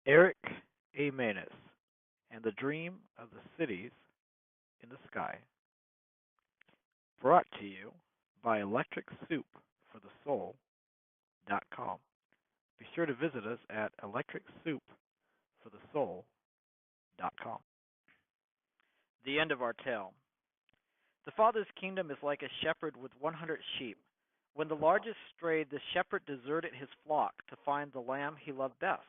Eric A Manus and the Dream of the Cities in the Sky. Brought to you by electricsoupforthesoul.com. Be sure to visit us at electricsoupforthesoul.com. The end of our tale. The Father's kingdom is like a shepherd with 100 sheep. When the largest strayed, the shepherd deserted his flock to find the lamb he loved best.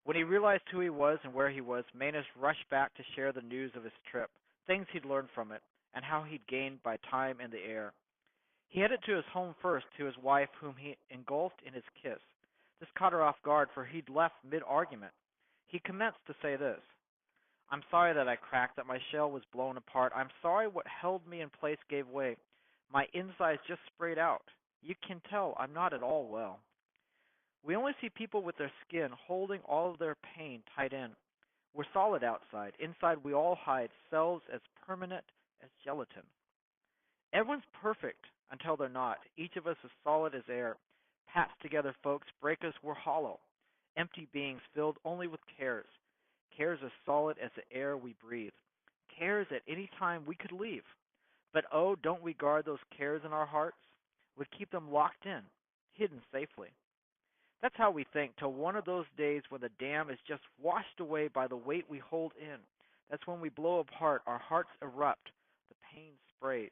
When he realized who he was and where he was, Manus rushed back to share the news of his trip, things he'd learned from it, and how he'd gained by time in the air. He headed to his home first, to his wife, whom he engulfed in his kiss. This caught her off guard, for he'd left mid-argument. He commenced to say this: "I'm sorry that I cracked, that my shell was blown apart. I'm sorry what held me in place gave way. My insides just sprayed out. You can tell I'm not at all well. We only see people with their skin holding all of their pain tight in. We're solid outside. Inside we all hide selves as permanent as gelatin. Everyone's perfect until they're not. Each of us is solid as air. Patched together folks break us, we're hollow. Empty beings filled only with cares. Cares as solid as the air we breathe. Cares at any time we could leave. But oh, don't we guard those cares in our hearts? We keep them locked in, hidden safely. That's how we think, till one of those days when the dam is just washed away by the weight we hold in. That's when we blow apart, our hearts erupt, the pain sprays.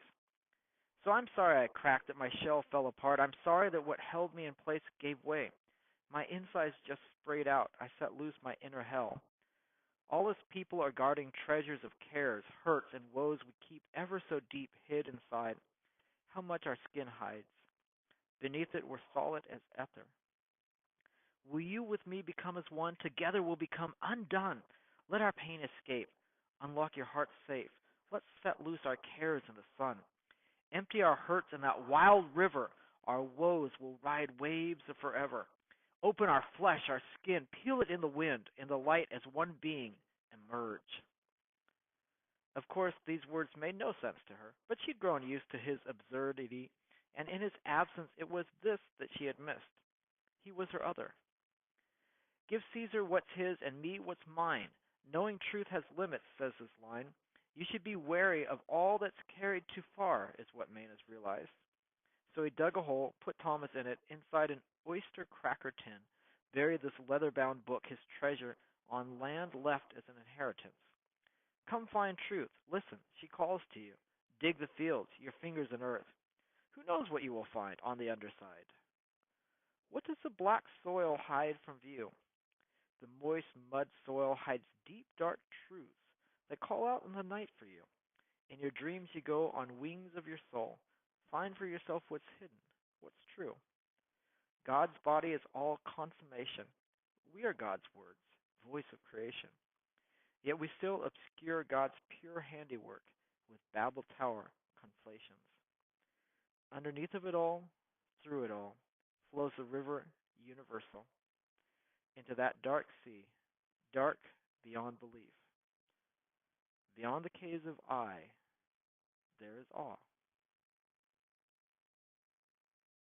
So I'm sorry I cracked, that my shell fell apart. I'm sorry that what held me in place gave way. My insides just sprayed out. I set loose my inner hell. All us people are guarding treasures of cares, hurts, and woes we keep ever so deep hid inside. How much our skin hides. Beneath it we're solid as ether. Will you with me become as one? Together we'll become undone. Let our pain escape. Unlock your heart safe. Let's set loose our cares in the sun. Empty our hurts in that wild river. Our woes will ride waves of forever. Open our flesh, our skin, peel it in the wind, in the light as one being, emerge." Of course, these words made no sense to her, but she'd grown used to his absurdity, and in his absence it was this that she had missed. He was her other. "Give Caesar what's his and me what's mine. Knowing truth has limits," says this line. You should be wary of all that's carried too far, is what Manus realized. So he dug a hole, put Thomas in it, inside an oyster cracker tin, buried this leather-bound book, his treasure, on land left as an inheritance. Come find truth. Listen, she calls to you. Dig the fields, your fingers in earth. Who knows what you will find on the underside? What does the black soil hide from view? The moist mud soil hides deep, dark truths that call out in the night for you. In your dreams you go on wings of your soul. Find for yourself what's hidden, what's true. God's body is all consummation. We are God's words, voice of creation. Yet we still obscure God's pure handiwork with Babel Tower conflations. Underneath of it all, through it all, flows the river universal into that dark sea, dark beyond belief. Beyond the caves of I, there is awe.